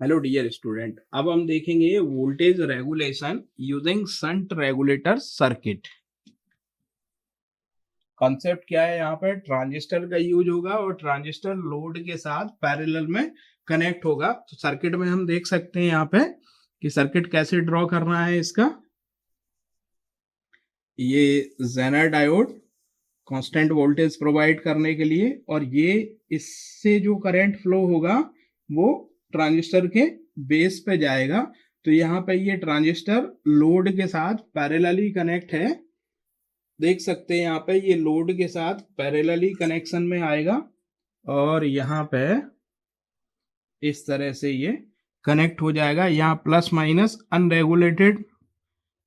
Hello dear student, अब हम देखेंगे voltage regulation using shunt regulator circuit. Concept क्या है? यहाँ पे ट्रांजिस्टर का यूज होगा और ट्रांजिस्टर लोड के साथ पैरेलल में कनेक्ट होगा। तो सर्किट में हम देख सकते हैं यहाँ पे कि सर्किट कैसे ड्रॉ करना है इसका। ये zener diode constant voltage provide करने के लिए, और ये इससे जो करंट फ्लो होगा वो ट्रांजिस्टर के बेस पे जाएगा। तो यहाँ पे ये ट्रांजिस्टर लोड के साथ पैरेलली कनेक्ट है। देख सकते हैं यहाँ पे ये लोड के साथ पैरेलली कनेक्शन में आएगा और यहाँ पे इस तरह से ये कनेक्ट हो जाएगा। यहाँ plus minus unregulated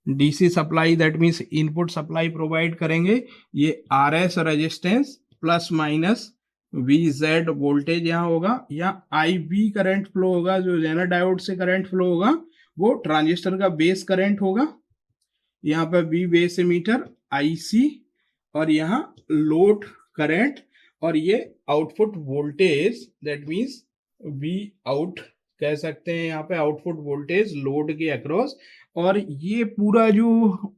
DC supply, that means input supply provide करेंगे। ये RS resistance plus minus VZ voltage यहाँ होगा। यहाँ IB करंट फ्लो होगा, जो जेनर डायोड से करंट फ्लो होगा वो ट्रांजिस्टर का बेस करंट होगा। यहाँ पे V बेस एमीटर, IC, और यहाँ लोड करंट, और ये output voltage, that means V out कह सकते हैं यहाँ पे, आउटपुट वोल्टेज लोड के अक्रॉस। और ये पूरा जो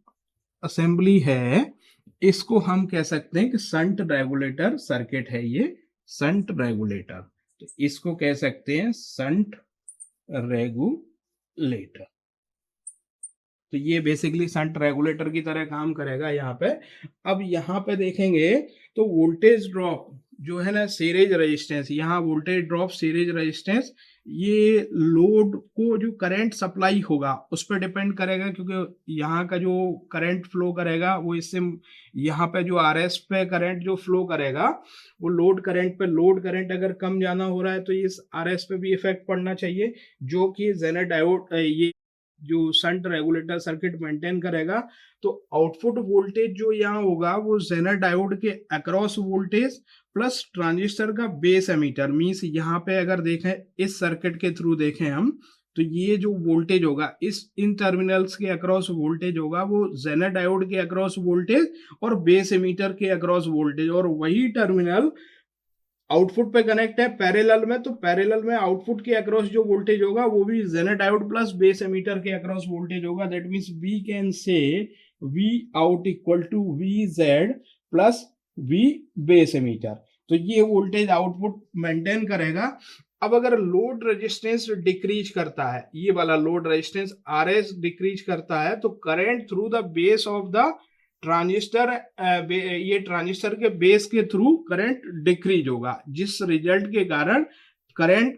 असेंबली है इसको हम कह सकते हैं कि शंट रेगुलेटर सर्किट है। ये शंट रेगुलेटर, तो इसको कह सकते हैं शंट रेगुलेटर। तो ये बेसिकली शंट रेगुलेटर की तरह काम करेगा यहाँ पे। अब यहाँ पे देखेंगे तो वोल्टेज ड्रॉप जो है ना, सीरीज रेजिस्टेंस, यहाँ वोल्टेज ड्रॉप सीरीज रेजिस्टेंस, ये लोड को जो करंट सप्लाई होगा उस पर डिपेंड करेगा, क्योंकि यहाँ का जो करंट फ्लो करेगा वो इससे यहाँ पे जो RS पे करंट जो फ्लो करेगा वो लोड करंट पे, लोड करंट अगर कम जाना हो रहा है तो इस RS पे भी इफेक्ट पड़ना चाहिए, जो कि जेनर डायोड ये जो शंट रेगुलेटर सर्किट मेंटेन करेगा। तो आउटपुट वोल्टेज जो यहाँ होगा वो जेनर डायोड के अक्रॉस वोल्टेज प्लस ट्रांजिस्टर का बेस एमीटर, मींस यहाँ पे अगर देखें इस सर्किट के थ्रू देखें हम, तो ये जो वोल्टेज होगा इस इन टर्मिनल्स के अक्रॉस वोल्टेज होगा वो जेनर डायोड के अक्रॉस वोल्टेज और बेस एमीटर के अक्रॉस वोल्टेज, और वही टर्मिनल आउटपुट पे कनेक्ट है पैरेलल में। तो पैरेलल में आउटपुट के अक्रॉस जो वोल्टेज होगा वो भी zener diode plus base emitter के अक्रॉस वोल्टेज होगा। That means we can say V out equal to VZ plus V base emitter. तो ये वोल्टेज आउटपुट मेंटेन करेगा। अब अगर लोड रेजिस्टेंस डिक्रीज करता है, ये वाला लोड रेजिस्टेंस RS डिक्रीज करता है, तो current through the base of the transistor, ये ट्रांजिस्टर के बेस के थ्रू करंट डिक्रीज होगा, जिस रिजल्ट के कारण करंट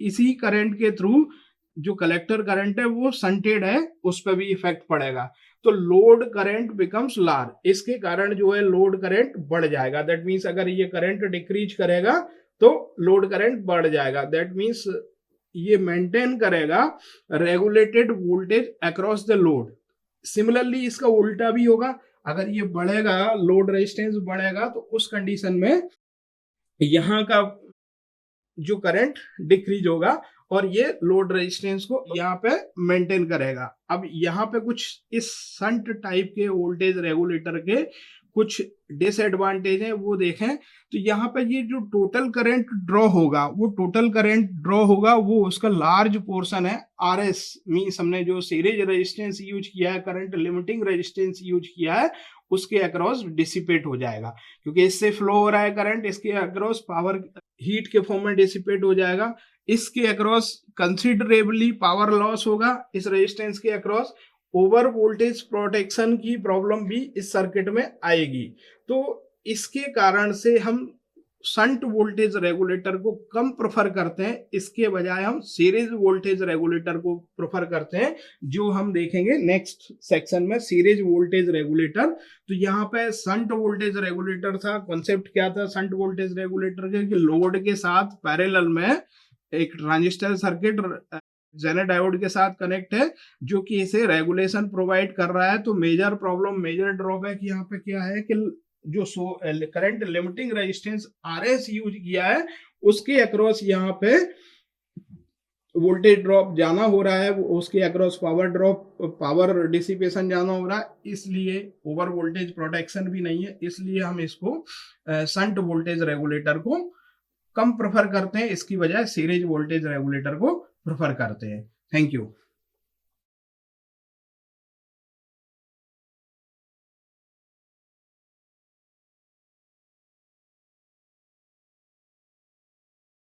इसी करंट के थ्रू जो कलेक्टर करंट है वो शंटेड है, उस पर भी इफेक्ट पड़ेगा। तो लोड करंट बिकम्स लार्ज, इसके कारण जो है लोड करंट बढ़ जाएगा। दैट मीन्स अगर ये करंट डिक्रीज करेगा तो लोड करंट बढ़ जाएगा। दैट मीन्स ये मेंटेन करेगा regulated voltage across the load. Similarly इसका उल्टा भी होगा, अगर ये बढ़ेगा, लोड रेजिस्टेंस बढ़ेगा, तो उस कंडीशन में यहाँ का जो करंट डिक्रीज होगा और ये लोड रेजिस्टेंस को यहाँ पे मेंटेन करेगा। अब यहाँ पे कुछ इस शंट टाइप के वोल्टेज रेगुलेटर के कुछ डिसएडवांटेज है वो देखें। तो यहाँ पे ये जो टोटल करंट ड्रॉ होगा वो उसका लार्ज पोर्शन है RS, मींस हमने जो सीरीज रेजिस्टेंस यूज किया है, करंट लिमिटिंग रेजिस्टेंस यूज किया है, उसके अक्रॉस डिसिपेट हो जाएगा, क्योंकि इससे फ्लो हो रहा है करंट, इसके अक्रॉस पावर हीट के फॉर्म में डिसिपेट हो जाएगा। इसके अक्रॉस कंसिडरेबली पावर लॉस होगा, इस रेजिस्टेंस के अक्रॉस ओवर वोल्टेज प्रोटेक्शन की प्रॉब्लम भी इस सर्किट में आएगी। तो इसके कारण से हम शंट वोल्टेज रेगुलेटर को कम प्रेफर करते हैं, इसके बजाय हम सीरीज वोल्टेज रेगुलेटर को प्रेफर करते हैं, जो हम देखेंगे नेक्स्ट सेक्शन में, सीरीज वोल्टेज रेगुलेटर। तो यहाँ पे शंट वोल्टेज रेगुलेटर था, कॉन्सेप्ट क्या था शंट वोल्टेज रेगुलेटर के, कि लोड के साथ पैरेलल में एक ट्रांजिस्टर सर्किट जेनर डायोड के साथ कनेक्ट है, जो कि इसे रेगुलेशन प्रोवाइड कर रहा है। तो मेजर प्रॉब्लम, मेजर ड्रॉबैक यहाँ पे क्या है कि जो current limiting resistance RS use किया है उसके अक्रॉस यहाँ पे वोल्टेज ड्रॉप जाना हो रहा है, उसके across power drop, power dissipation जाना हो रहा है, इसलिए ओवर वोल्टेज प्रोटेक्शन भी नहीं है, इसलिए हम इसको शंट वोल्टेज रेगुलेटर को कम प्रेफर करते हैं, इसकी बजाय सीरीज वोल्टेज रेगुलेटर को प्रेफर करते हैं। Thank you.